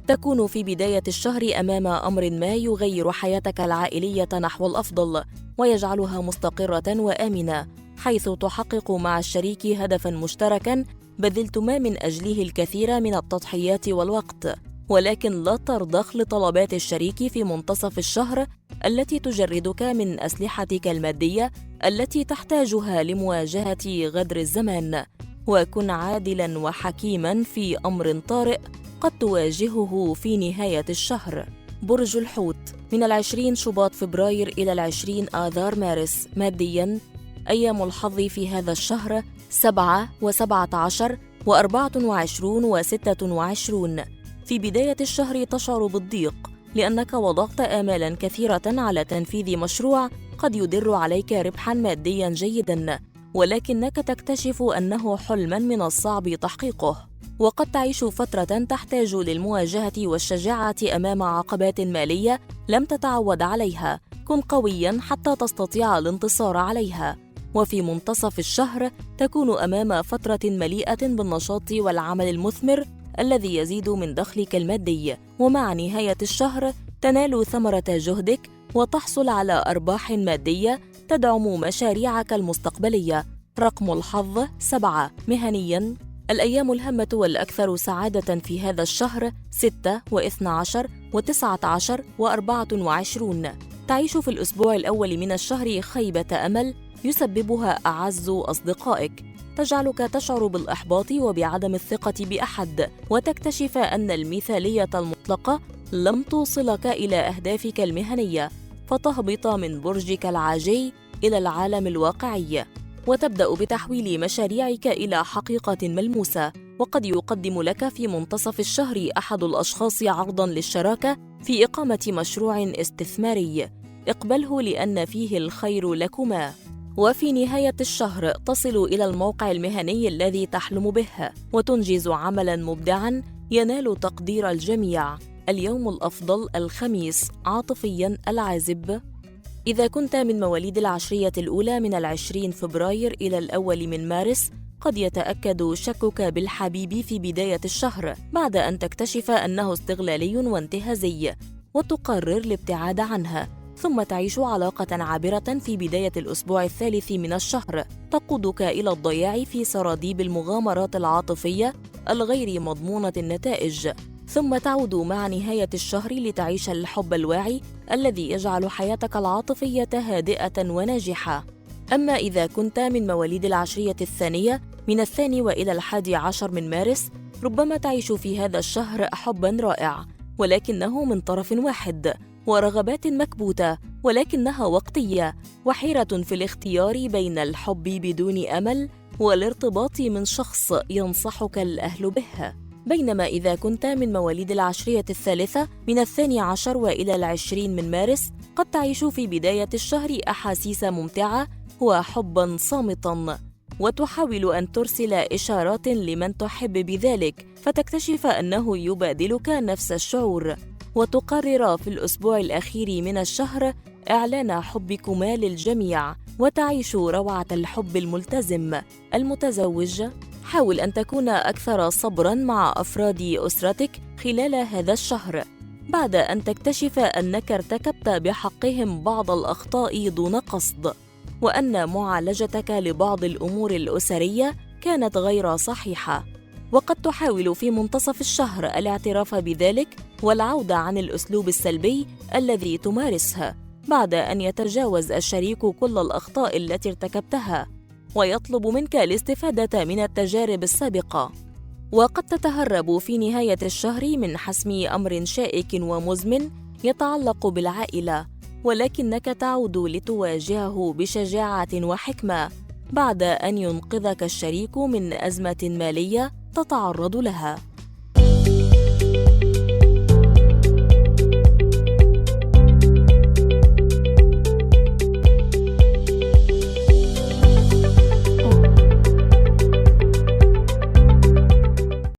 تكون في بداية الشهر أمام أمر ما يغير حياتك العائلية نحو الأفضل ويجعلها مستقرة وآمنة، حيث تحقق مع الشريك هدفاً مشتركاً بذلتما من أجله الكثير من التضحيات والوقت، ولكن لا ترضخ لطلبات الشريك في منتصف الشهر التي تجردك من أسلحتك المادية التي تحتاجها لمواجهة غدر الزمان. وكن عادلاً وحكيماً في أمر طارئ قد تواجهه في نهاية الشهر. برج الحوت، من 20 شباط فبراير إلى 20 آذار مارس. مادياً، أيام الحظ في هذا الشهر 7 و17 و24 و26. في بداية الشهر تشعر بالضيق لأنك وضعت آمالاً كثيرة على تنفيذ مشروع قد يدر عليك ربحاً مادياً جيداً، ولكنك تكتشف أنه حلماً من الصعب تحقيقه، وقد تعيش فترة تحتاج للمواجهة والشجاعة أمام عقبات مالية لم تتعود عليها. كن قوياً حتى تستطيع الانتصار عليها. وفي منتصف الشهر تكون أمام فترة مليئة بالنشاط والعمل المثمر الذي يزيد من دخلك المادي، ومع نهاية الشهر تنال ثمرة جهدك وتحصل على أرباح مادية تدعم مشاريعك المستقبلية. رقم الحظ 7. مهنياً، الأيام الهامة والأكثر سعادة في هذا الشهر 6 و12 و19 و24. تعيش في الأسبوع الأول من الشهر خيبة أمل يسببها أعز أصدقائك، تجعلك تشعر بالإحباط وبعدم الثقة بأحد، وتكتشف أن المثالية المطلقة لم توصلك إلى أهدافك المهنية، فتهبط من برجك العاجي إلى العالم الواقعي، وتبدأ بتحويل مشاريعك إلى حقيقة ملموسة. وقد يقدم لك في منتصف الشهر أحد الأشخاص عرضاً للشراكة في إقامة مشروع استثماري، اقبله لأن فيه الخير لكما. وفي نهاية الشهر تصل إلى الموقع المهني الذي تحلم به، وتنجز عملاً مبدعاً ينال تقدير الجميع. اليوم الأفضل الخميس، عاطفياً العازب. إذا كنت من مواليد العشرية الأولى من 20 فبراير إلى الأول من مارس، قد يتأكد شكك بالحبيب في بداية الشهر بعد أن تكتشف أنه استغلالي وانتهازي، وتقرر الابتعاد عنه، ثم تعيش علاقة عابرة في بداية الأسبوع الثالث من الشهر تقودك إلى الضياع في سراديب المغامرات العاطفية الغير مضمونة النتائج، ثم تعود مع نهاية الشهر لتعيش الحب الواعي الذي يجعل حياتك العاطفية هادئة وناجحة. أما إذا كنت من مواليد العشرية الثانية من 2 وإلى 11 من مارس، ربما تعيش في هذا الشهر حباً رائع، ولكنه من طرف واحد، ورغبات مكبوتة ولكنها وقتية، وحيرة في الاختيار بين الحب بدون أمل والارتباط من شخص ينصحك الأهل به. بينما إذا كنت من مواليد العشرية الثالثة من 12 وإلى 20 من مارس، قد تعيش في بداية الشهر أحاسيس ممتعة وحباً صامتاً، وتحاول أن ترسل إشارات لمن تحب بذلك، فتكتشف أنه يبادلك نفس الشعور، وتقرر في الأسبوع الأخير من الشهر إعلان حبكما للجميع، وتعيش روعة الحب الملتزم. المتزوج، حاول أن تكون أكثر صبراً مع أفراد أسرتك خلال هذا الشهر، بعد أن تكتشف أنك ارتكبت بحقهم بعض الأخطاء دون قصد، وأن معالجتك لبعض الأمور الأسرية كانت غير صحيحة. وقد تحاول في منتصف الشهر الاعتراف بذلك والعودة عن الأسلوب السلبي الذي تمارسه، بعد أن يتجاوز الشريك كل الأخطاء التي ارتكبتها ويطلب منك الاستفادة من التجارب السابقة. وقد تتهرب في نهاية الشهر من حسم أمر شائك ومزمن يتعلق بالعائلة، ولكنك تعود لتواجهه بشجاعة وحكمة بعد أن ينقذك الشريك من أزمة مالية تتعرض لها.